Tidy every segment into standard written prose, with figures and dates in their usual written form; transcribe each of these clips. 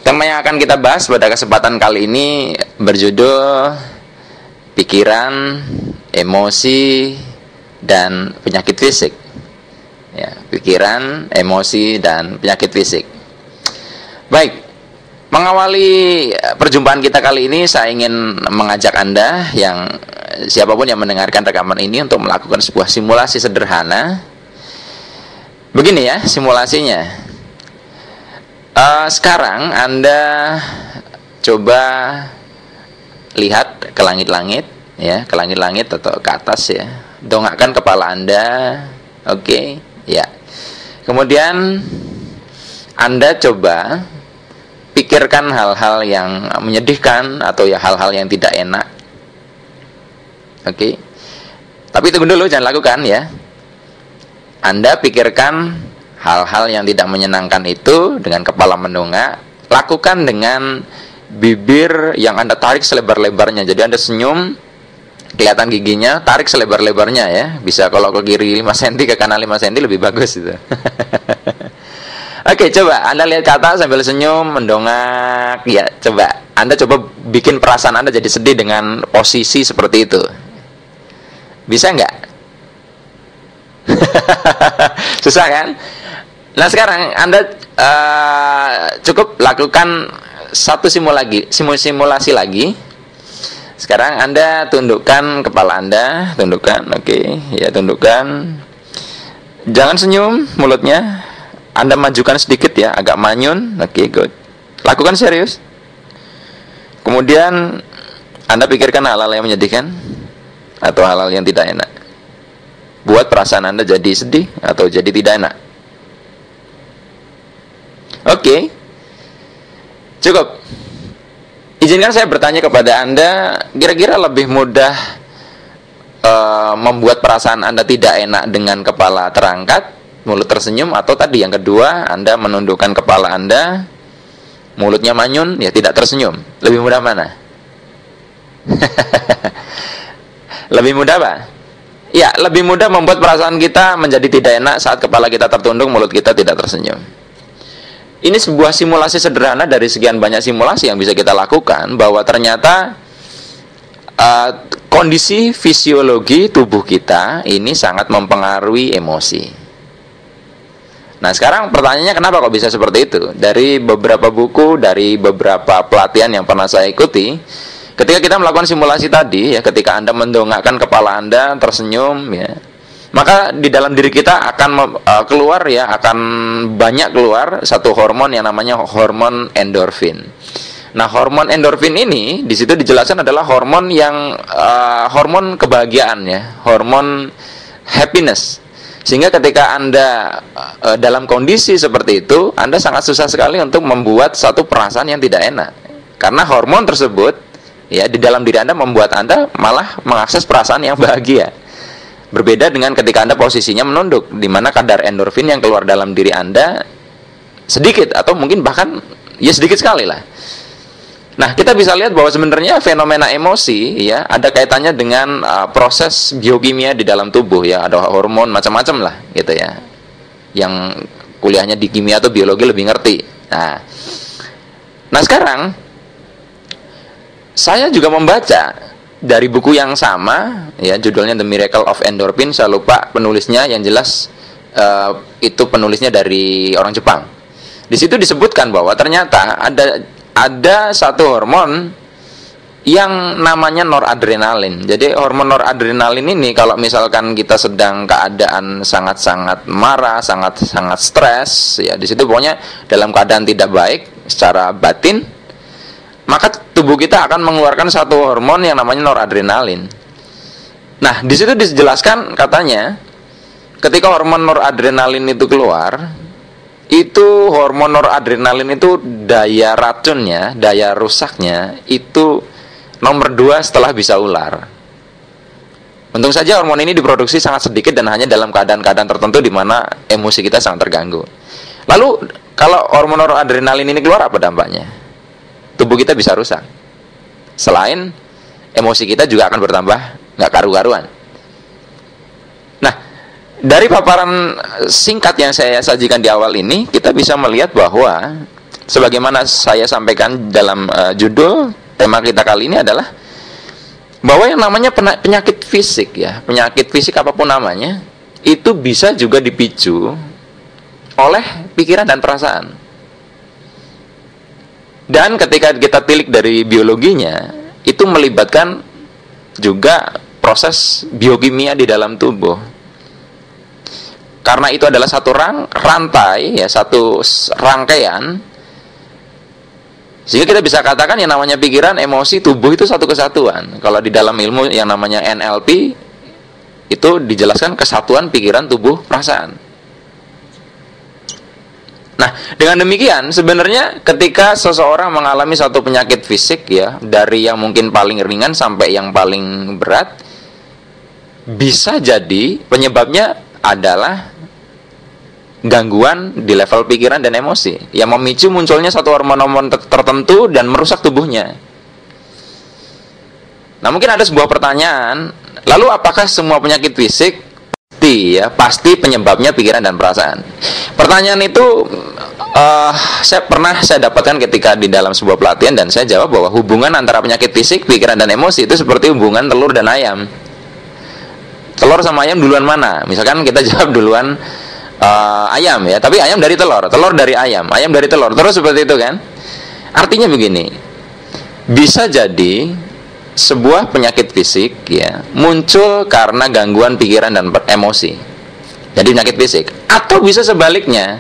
Tema yang akan kita bahas pada kesempatan kali ini berjudul pikiran, emosi, dan penyakit fisik. Ya, pikiran, emosi, dan penyakit fisik. Baik, mengawali perjumpaan kita kali ini, saya ingin mengajak Anda yang siapapun yang mendengarkan rekaman ini untuk melakukan sebuah simulasi sederhana. Begini ya simulasinya. Sekarang Anda coba lihat ke langit-langit, ya, ke langit-langit atau ke atas ya. Dongakkan kepala Anda, oke, ya. Kemudian Anda coba pikirkan hal-hal yang menyedihkan atau ya hal-hal yang tidak enak, oke. Tapi tunggu dulu, jangan lakukan ya. Anda pikirkan hal-hal yang tidak menyenangkan itu dengan kepala mendongak. Lakukan dengan bibir yang Anda tarik selebar-lebarnya. Jadi Anda senyum, kelihatan giginya, tarik selebar-lebarnya ya. Bisa kalau ke kiri 5 cm, ke kanan 5 cm lebih bagus itu. Oke, coba Anda lihat ke atas sambil senyum, mendongak. Ya, coba Anda coba bikin perasaan Anda jadi sedih dengan posisi seperti itu. Bisa nggak? Susah kan? Nah sekarang Anda cukup lakukan satu simulasi lagi. Sekarang Anda tundukkan kepala Anda, tundukkan, oke, ya tundukkan. Jangan senyum mulutnya. Anda majukan sedikit ya, agak manyun, oke, good. Lakukan serius. Kemudian Anda pikirkan hal-hal yang menyedihkan atau hal-hal yang tidak enak. Buat perasaan Anda jadi sedih atau jadi tidak enak. Oke, cukup. Izinkan saya bertanya kepada Anda, kira-kira lebih mudah membuat perasaan Anda tidak enak dengan kepala terangkat, mulut tersenyum, atau tadi yang kedua, Anda menundukkan kepala Anda, mulutnya manyun, ya tidak tersenyum. Lebih mudah mana? Lebih mudah apa? Ya, lebih mudah membuat perasaan kita menjadi tidak enak saat kepala kita tertunduk, mulut kita tidak tersenyum. Ini sebuah simulasi sederhana dari sekian banyak simulasi yang bisa kita lakukan, bahwa ternyata kondisi fisiologi tubuh kita ini sangat mempengaruhi emosi. Nah sekarang pertanyaannya, kenapa kok bisa seperti itu? Dari beberapa buku, dari beberapa pelatihan yang pernah saya ikuti, ketika kita melakukan simulasi tadi, ya, ketika Anda mendongakkan kepala Anda, tersenyum, ya, maka di dalam diri kita akan keluar ya, akan banyak keluar satu hormon yang namanya hormon endorfin. Nah, hormon endorfin ini di situ dijelaskan adalah hormon yang hormon kebahagiaan ya, hormon happiness. Sehingga ketika Anda dalam kondisi seperti itu, Anda sangat susah sekali untuk membuat satu perasaan yang tidak enak. Karena hormon tersebut ya di dalam diri Anda membuat Anda malah mengakses perasaan yang bahagia. Berbeda dengan ketika Anda posisinya menunduk, di mana kadar endorfin yang keluar dalam diri Anda sedikit atau mungkin bahkan ya sedikit sekali lah. Nah, kita bisa lihat bahwa sebenarnya fenomena emosi ya ada kaitannya dengan proses biokimia di dalam tubuh ya, ada hormon macam-macam lah gitu ya. Yang kuliahnya di kimia atau biologi lebih ngerti. Nah sekarang saya juga membaca dari buku yang sama ya, judulnya The Miracle of Endorphin. Saya lupa penulisnya, yang jelas itu penulisnya dari orang Jepang. Di situ disebutkan bahwa ternyata ada satu hormon yang namanya noradrenalin. Jadi hormon noradrenalin ini kalau misalkan kita sedang keadaan sangat-sangat marah, sangat-sangat stres ya, di situ pokoknya dalam keadaan tidak baik secara batin, maka tubuh kita akan mengeluarkan satu hormon yang namanya noradrenalin. Nah, di situ dijelaskan katanya, ketika hormon noradrenalin itu keluar, itu hormon noradrenalin itu daya racunnya, daya rusaknya itu nomor 2 setelah bisa ular. Untung saja hormon ini diproduksi sangat sedikit dan hanya dalam keadaan-keadaan tertentu di mana emosi kita sangat terganggu. Lalu kalau hormon noradrenalin ini keluar, apa dampaknya? Tubuh kita bisa rusak. Selain emosi kita juga akan bertambah nggak karu-karuan. Nah, dari paparan singkat yang saya sajikan di awal ini, kita bisa melihat bahwa sebagaimana saya sampaikan dalam judul tema kita kali ini adalah bahwa yang namanya penyakit fisik ya, penyakit fisik apapun namanya, itu bisa juga dipicu oleh pikiran dan perasaan. Dan ketika kita tilik dari biologinya, itu melibatkan juga proses biokimia di dalam tubuh. Karena itu adalah satu rantai ya, satu rangkaian, sehingga kita bisa katakan yang namanya pikiran, emosi, tubuh itu satu kesatuan. Kalau di dalam ilmu yang namanya NLP, itu dijelaskan kesatuan pikiran, tubuh, perasaan. Nah, dengan demikian sebenarnya ketika seseorang mengalami suatu penyakit fisik ya, dari yang mungkin paling ringan sampai yang paling berat, bisa jadi penyebabnya adalah gangguan di level pikiran dan emosi yang memicu munculnya satu hormon-hormon tertentu dan merusak tubuhnya. Nah, mungkin ada sebuah pertanyaan, lalu apakah semua penyakit fisik pasti penyebabnya pikiran dan perasaan? Pertanyaan itu saya dapatkan ketika di dalam sebuah pelatihan, dan saya jawab bahwa hubungan antara penyakit fisik, pikiran dan emosi itu seperti hubungan telur dan ayam. Telur sama ayam duluan mana? Misalkan kita jawab duluan ayam ya, tapi ayam dari telur, telur dari ayam dari telur, terus seperti itu kan? Artinya begini, bisa jadi sebuah penyakit fisik ya muncul karena gangguan pikiran dan emosi, jadi penyakit fisik, atau bisa sebaliknya,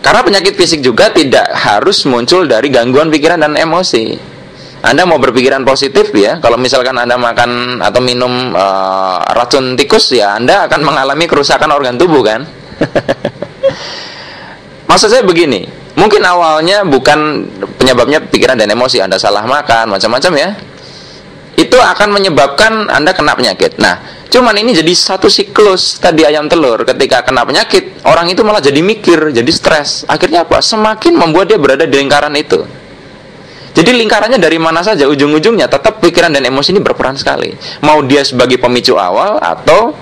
karena penyakit fisik juga tidak harus muncul dari gangguan pikiran dan emosi. Anda mau berpikiran positif ya, kalau misalkan Anda makan atau minum racun tikus ya, Anda akan mengalami kerusakan organ tubuh kan. Maksud saya begini, mungkin awalnya bukan penyebabnya pikiran dan emosi, Anda salah makan, macam-macam ya, itu akan menyebabkan Anda kena penyakit. Nah, cuman ini jadi satu siklus tadi ayam telur. Ketika kena penyakit, orang itu malah jadi mikir, jadi stres. Akhirnya apa? Semakin membuat dia berada di lingkaran itu. Jadi lingkarannya dari mana saja, ujung-ujungnya tetap pikiran dan emosi ini berperan sekali. Mau dia sebagai pemicu awal atau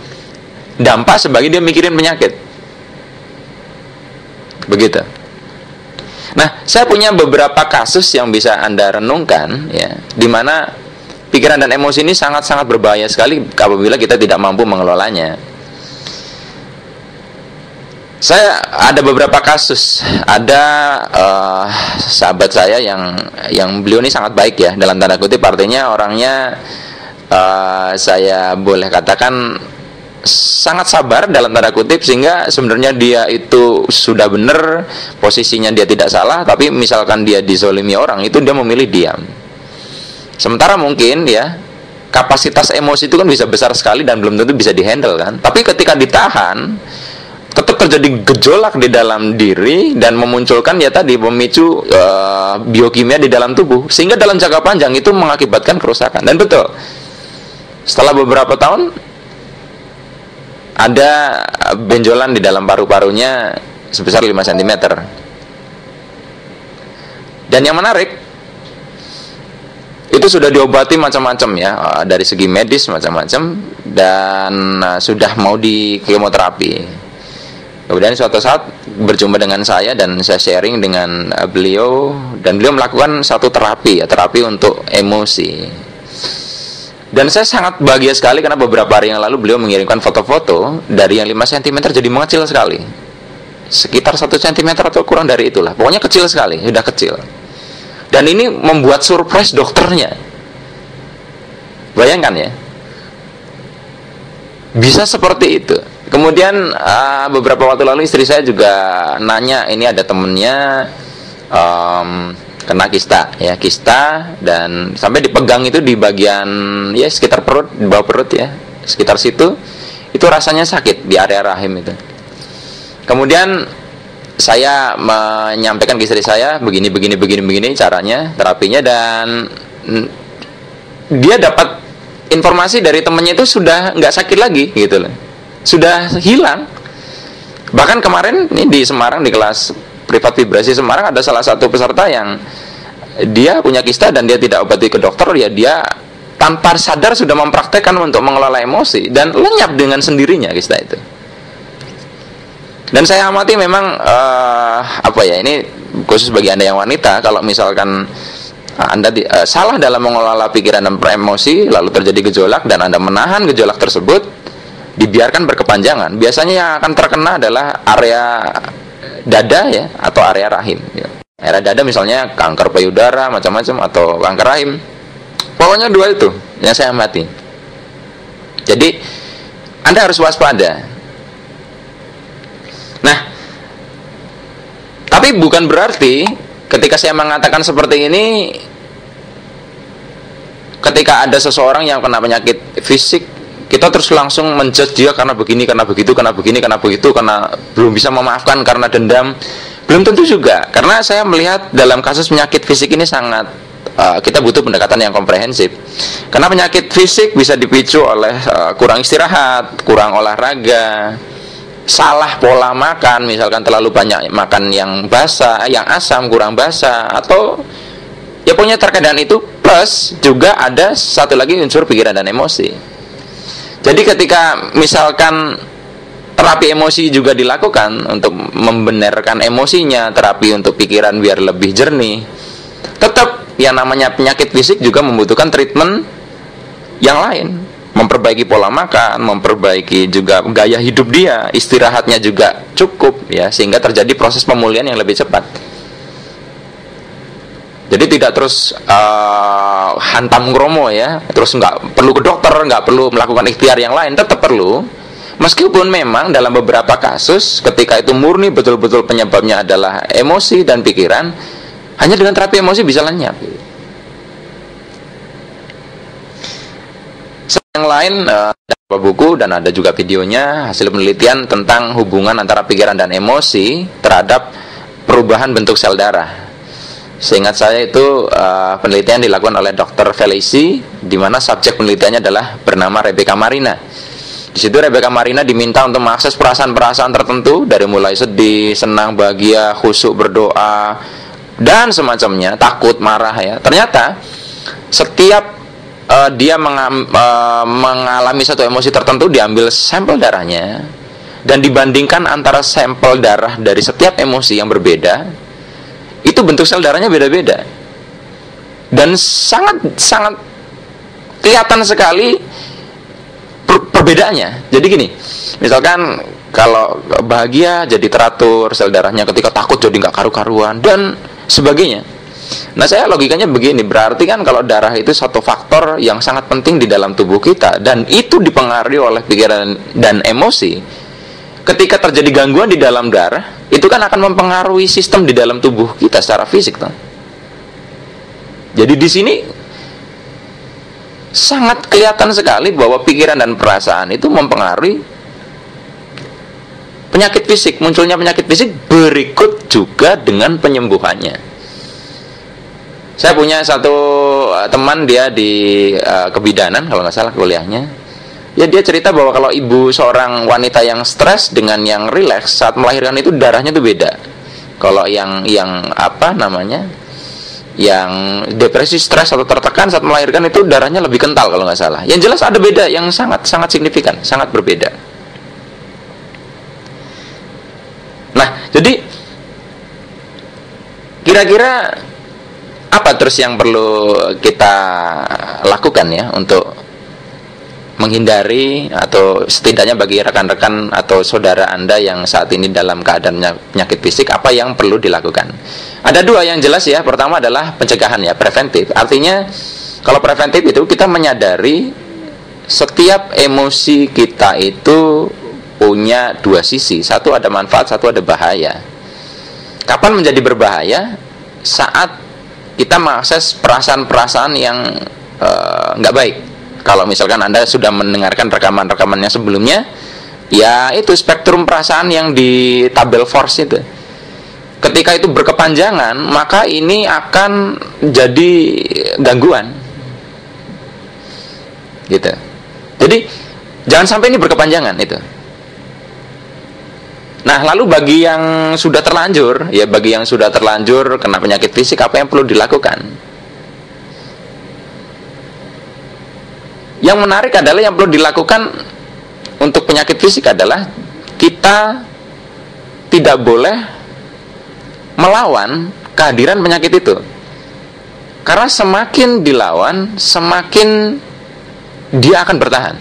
dampak sebagai dia mikirin penyakit. Begitu. Nah, saya punya beberapa kasus yang bisa Anda renungkan ya, di mana pikiran dan emosi ini sangat-sangat berbahaya sekali apabila kita tidak mampu mengelolanya. Saya ada beberapa kasus. Ada sahabat saya yang beliau ini sangat baik ya, dalam tanda kutip, artinya orangnya saya boleh katakan sangat sabar dalam tanda kutip, sehingga sebenarnya dia itu sudah benar, posisinya dia tidak salah, tapi misalkan dia dizolimi orang, itu dia memilih diam. Sementara mungkin ya kapasitas emosi itu kan bisa besar sekali dan belum tentu bisa dihandle kan. Tapi ketika ditahan, tetap terjadi gejolak di dalam diri dan memunculkan ya tadi pemicu biokimia di dalam tubuh, sehingga dalam jangka panjang itu mengakibatkan kerusakan. Dan betul, setelah beberapa tahun ada benjolan di dalam paru-parunya sebesar 5 cm. Dan yang menarik, itu sudah diobati macam-macam ya, dari segi medis macam-macam, dan sudah mau di kemoterapi. Kemudian suatu saat berjumpa dengan saya dan saya sharing dengan beliau, dan beliau melakukan satu terapi ya, terapi untuk emosi. Dan saya sangat bahagia sekali karena beberapa hari yang lalu beliau mengirimkan foto-foto dari yang 5 cm jadi mengecil sekali, sekitar 1 cm atau kurang dari itulah, pokoknya kecil sekali, sudah kecil. Dan ini membuat surprise dokternya. Bayangkan ya, bisa seperti itu. Kemudian beberapa waktu lalu istri saya juga nanya, ini ada temennya kena kista ya, kista, dan sampai dipegang itu di bagian ya sekitar perut, di bawah perut ya, sekitar situ, itu rasanya sakit di area rahim itu. Kemudian saya menyampaikan ke istri saya begini caranya, terapinya, dan dia dapat informasi dari temannya itu sudah nggak sakit lagi gitu loh, sudah hilang. Bahkan kemarin ini di Semarang, di kelas privat vibrasi Semarang, ada salah satu peserta yang dia punya kista dan dia tidak obati ke dokter ya, dia tanpa sadar sudah mempraktekkan untuk mengelola emosi dan lenyap dengan sendirinya kista itu. Dan saya amati memang ini khusus bagi Anda yang wanita, kalau misalkan Anda salah dalam mengelola pikiran dan emosi, lalu terjadi gejolak dan Anda menahan gejolak tersebut, dibiarkan berkepanjangan, biasanya yang akan terkena adalah area dada ya, atau area rahim ya. Area dada misalnya kanker payudara macam-macam, atau kanker rahim. Pokoknya dua itu yang saya amati. Jadi Anda harus waspada. Nah, tapi bukan berarti ketika saya mengatakan seperti ini, ketika ada seseorang yang kena penyakit fisik, kita terus langsung menjudge dia karena begini, karena begitu, karena begini, karena begitu, karena belum bisa memaafkan karena dendam. Belum tentu juga, karena saya melihat dalam kasus penyakit fisik ini sangat kita butuh pendekatan yang komprehensif. Karena penyakit fisik bisa dipicu oleh kurang istirahat, kurang olahraga, salah pola makan, misalkan terlalu banyak makan yang basah, yang asam, kurang basah, atau ya pokoknya terkait dengan itu. Plus juga ada satu lagi unsur pikiran dan emosi. Jadi ketika misalkan terapi emosi juga dilakukan untuk membenarkan emosinya, terapi untuk pikiran biar lebih jernih, tetap yang namanya penyakit fisik juga membutuhkan treatment yang lain, memperbaiki pola makan, memperbaiki juga gaya hidup dia, istirahatnya juga cukup ya, sehingga terjadi proses pemulihan yang lebih cepat. Jadi tidak terus hantam kromo ya, terus nggak perlu ke dokter, nggak perlu melakukan ikhtiar yang lain, tetap perlu. Meskipun memang dalam beberapa kasus ketika itu murni betul-betul penyebabnya adalah emosi dan pikiran, hanya dengan terapi emosi bisa lenyap. Yang lain ada buku dan ada juga videonya, hasil penelitian tentang hubungan antara pikiran dan emosi terhadap perubahan bentuk sel darah. Seingat saya itu penelitian dilakukan oleh Dr. Felici, di mana subjek penelitiannya adalah bernama Rebecca Marina. Di situ Rebecca Marina diminta untuk mengakses perasaan-perasaan tertentu, dari mulai sedih, senang, bahagia, khusyuk, berdoa, dan semacamnya, takut, marah ya. Ternyata setiap dia mengalami satu emosi tertentu, diambil sampel darahnya dan dibandingkan antara sampel darah dari setiap emosi yang berbeda, itu bentuk sel darahnya beda-beda dan sangat kelihatan sekali perbedaannya. Jadi gini, misalkan kalau bahagia jadi teratur sel darahnya, ketika takut jadi nggak karu-karuan dan sebagainya. Nah, saya logikanya begini, berarti kan kalau darah itu satu faktor yang sangat penting di dalam tubuh kita, dan itu dipengaruhi oleh pikiran dan emosi. Ketika terjadi gangguan di dalam darah, itu kan akan mempengaruhi sistem di dalam tubuh kita secara fisik, toh. Jadi di sini sangat kelihatan sekali bahwa pikiran dan perasaan itu mempengaruhi penyakit fisik. Munculnya penyakit fisik berikut juga dengan penyembuhannya. Saya punya satu teman, dia di kebidanan kalau nggak salah kuliahnya. Ya, dia cerita bahwa kalau ibu seorang wanita yang stres dengan yang rileks saat melahirkan itu darahnya itu beda. Kalau yang apa namanya, yang depresi, stres atau tertekan saat melahirkan itu darahnya lebih kental kalau nggak salah. Yang jelas ada beda yang sangat signifikan, sangat berbeda. Nah, jadi kira-kira apa terus yang perlu kita lakukan ya untuk menghindari, atau setidaknya bagi rekan-rekan atau saudara Anda yang saat ini dalam keadaan penyakit fisik, apa yang perlu dilakukan? Ada dua yang jelas ya. Pertama adalah pencegahan ya, preventif. Artinya kalau preventif itu kita menyadari setiap emosi kita itu punya dua sisi. Satu ada manfaat, satu ada bahaya. Kapan menjadi berbahaya? Saat kita mengakses perasaan-perasaan yang nggak baik. Kalau misalkan Anda sudah mendengarkan rekaman-rekamannya sebelumnya, ya itu spektrum perasaan yang di tabel Force itu. Ketika itu berkepanjangan, maka ini akan jadi gangguan. Gitu. Jadi jangan sampai ini berkepanjangan itu. Nah, lalu bagi yang sudah terlanjur, ya bagi yang sudah terlanjur kena penyakit fisik, apa yang perlu dilakukan? Yang menarik adalah yang perlu dilakukan untuk penyakit fisik adalah kita tidak boleh melawan kehadiran penyakit itu. Karena semakin dilawan, semakin dia akan bertahan.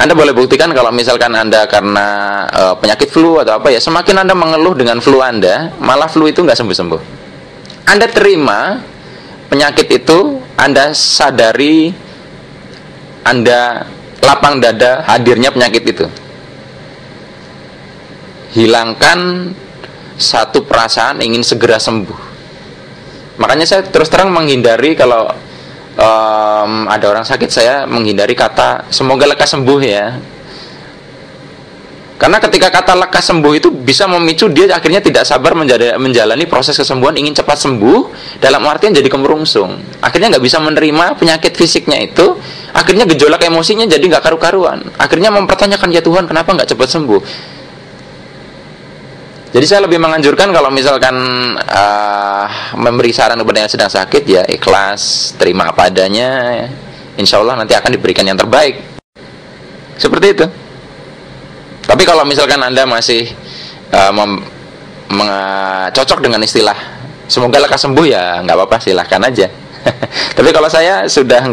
Anda boleh buktikan kalau misalkan Anda karena penyakit flu atau apa ya, semakin Anda mengeluh dengan flu Anda, malah flu itu nggak sembuh-sembuh. Anda terima penyakit itu, Anda sadari, Anda lapang dada hadirnya penyakit itu. Hilangkan satu perasaan ingin segera sembuh. Makanya saya terus terang menghindari kalau ada orang sakit, saya menghindari kata semoga lekas sembuh ya. Karena ketika kata lekas sembuh itu bisa memicu dia akhirnya tidak sabar menjalani proses kesembuhan, ingin cepat sembuh, dalam artian jadi kemerungsung. Akhirnya nggak bisa menerima penyakit fisiknya itu, akhirnya gejolak emosinya jadi nggak karu-karuan. Akhirnya mempertanyakan, ya Tuhan kenapa nggak cepat sembuh? Jadi saya lebih menganjurkan kalau misalkan memberi saran kepada yang sedang sakit, ya ikhlas, terima apa adanya, insya Allah nanti akan diberikan yang terbaik. Seperti itu. Tapi kalau misalkan Anda masih cocok dengan istilah semoga lekas sembuh, ya nggak apa-apa, silahkan aja. Tapi kalau saya sudah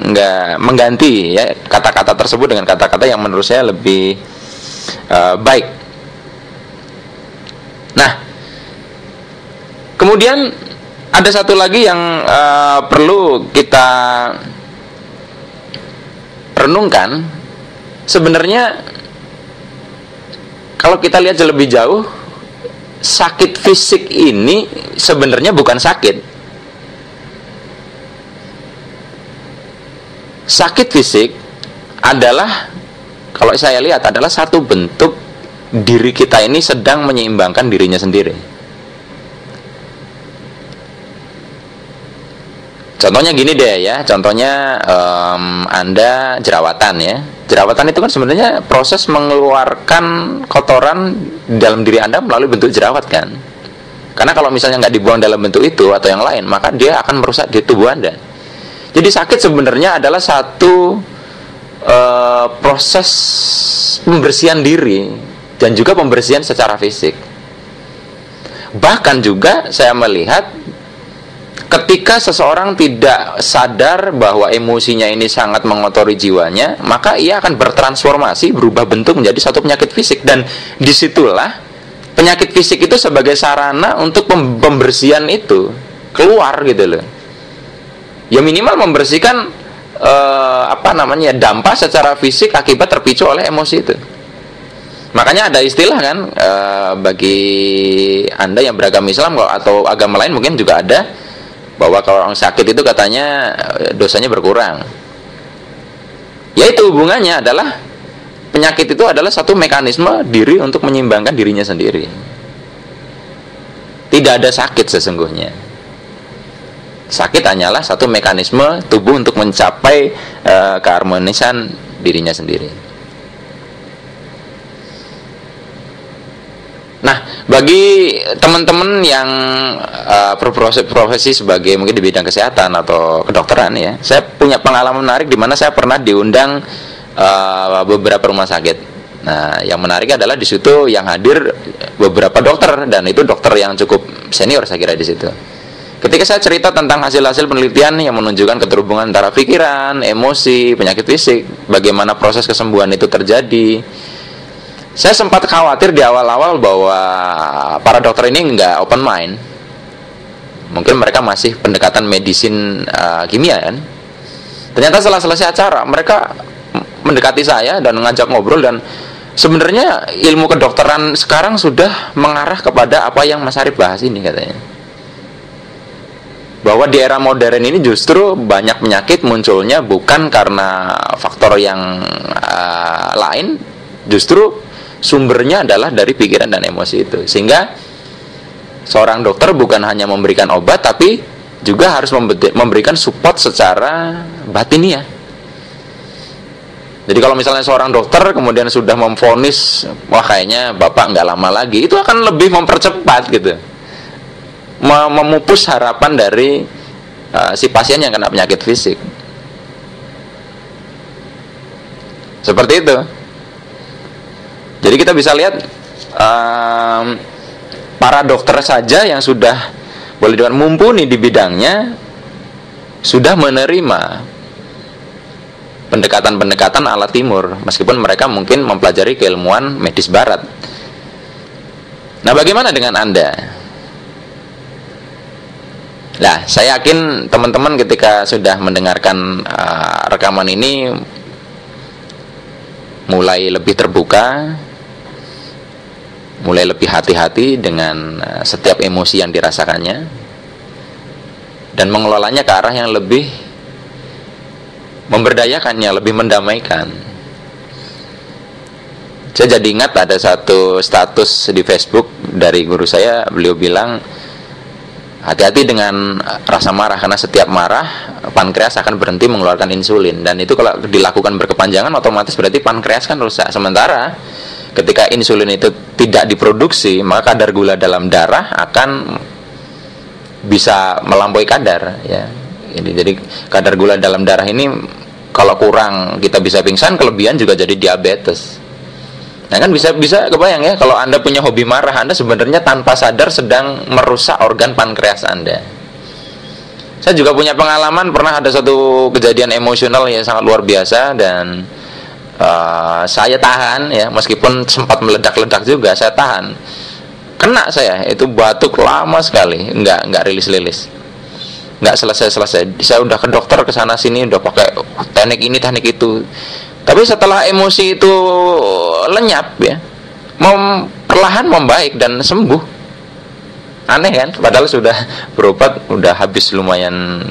nggak mengganti ya kata-kata tersebut dengan kata-kata yang menurut saya lebih baik. Nah, kemudian ada satu lagi yang perlu kita renungkan. Sebenarnya kalau kita lihat lebih jauh, sakit fisik ini sebenarnya bukan sakit. Sakit fisik adalah, kalau saya lihat, adalah satu bentuk diri kita ini sedang menyeimbangkan dirinya sendiri. Contohnya gini deh ya, contohnya Anda jerawatan ya. Jerawatan itu kan sebenarnya proses mengeluarkan kotoran dalam diri Anda melalui bentuk jerawat kan. Karena kalau misalnya nggak dibuang dalam bentuk itu atau yang lain, maka dia akan merusak di tubuh Anda. Jadi sakit sebenarnya adalah satu proses pembersihan diri dan juga pembersihan secara fisik. Bahkan juga saya melihat ketika seseorang tidak sadar bahwa emosinya ini sangat mengotori jiwanya, maka ia akan bertransformasi, berubah bentuk menjadi satu penyakit fisik. Dan disitulah penyakit fisik itu sebagai sarana untuk pembersihan itu keluar gitu loh. Ya minimal membersihkan dampak secara fisik akibat terpicu oleh emosi itu. Makanya ada istilah kan, bagi Anda yang beragama Islam atau agama lain mungkin juga ada, bahwa kalau orang sakit itu katanya dosanya berkurang. Yaitu hubungannya adalah penyakit itu adalah satu mekanisme diri untuk menyeimbangkan dirinya sendiri. Tidak ada sakit sesungguhnya. Sakit hanyalah satu mekanisme tubuh untuk mencapai keharmonisan dirinya sendiri. Nah, bagi teman-teman yang berprofesi sebagai mungkin di bidang kesehatan atau kedokteran ya, saya punya pengalaman menarik di mana saya pernah diundang beberapa rumah sakit. Nah, yang menarik adalah di situ yang hadir beberapa dokter, dan itu dokter yang cukup senior saya kira di situ. Ketika saya cerita tentang hasil-hasil penelitian yang menunjukkan keterhubungan antara pikiran, emosi, penyakit fisik, bagaimana proses kesembuhan itu terjadi, saya sempat khawatir di awal-awal bahwa para dokter ini nggak open mind. Mungkin mereka masih pendekatan medisin kimia kan. Ternyata setelah selesai acara, mereka mendekati saya dan mengajak ngobrol, dan sebenarnya ilmu kedokteran sekarang sudah mengarah kepada apa yang Mas Arif bahas ini katanya. Bahwa di era modern ini justru banyak penyakit munculnya bukan karena faktor yang lain, justru sumbernya adalah dari pikiran dan emosi itu. Sehingga seorang dokter bukan hanya memberikan obat, tapi juga harus memberikan support secara batiniah. Jadi kalau misalnya seorang dokter kemudian sudah memvonis, wah kayaknya bapak nggak lama lagi, itu akan lebih mempercepat gitu, memupus harapan dari si pasien yang kena penyakit fisik. Seperti itu. Jadi kita bisa lihat para dokter saja yang sudah boleh dibilang mumpuni di bidangnya sudah menerima pendekatan-pendekatan ala timur, meskipun mereka mungkin mempelajari keilmuan medis barat. Nah, bagaimana dengan Anda? Nah, saya yakin teman-teman ketika sudah mendengarkan rekaman ini mulai lebih terbuka, mulai lebih hati-hati dengan setiap emosi yang dirasakannya, dan mengelolanya ke arah yang lebih memberdayakannya, lebih mendamaikan. Saya jadi ingat ada satu status di Facebook dari guru saya, beliau bilang, hati-hati dengan rasa marah, karena setiap marah pankreas akan berhenti mengeluarkan insulin, dan itu kalau dilakukan berkepanjangan otomatis berarti pankreas kan rusak. Sementara ketika insulin itu tidak diproduksi, maka kadar gula dalam darah akan bisa melampaui kadar, ya. Jadi kadar gula dalam darah ini kalau kurang kita bisa pingsan, kelebihan juga jadi diabetes. Nah, kan bisa kebayang ya, kalau Anda punya hobi marah, Anda sebenarnya tanpa sadar sedang merusak organ pankreas Anda. Saya juga punya pengalaman, pernah ada satu kejadian emosional yang sangat luar biasa, dan saya tahan ya, meskipun sempat meledak-ledak juga, saya tahan. Kena saya, itu batuk lama sekali, nggak rilis-rilis, nggak selesai. Saya udah ke dokter, ke sana sini, udah pakai teknik ini teknik itu, tapi setelah emosi itu lenyap ya, perlahan membaik dan sembuh. Aneh kan, padahal sudah berobat, udah habis lumayan.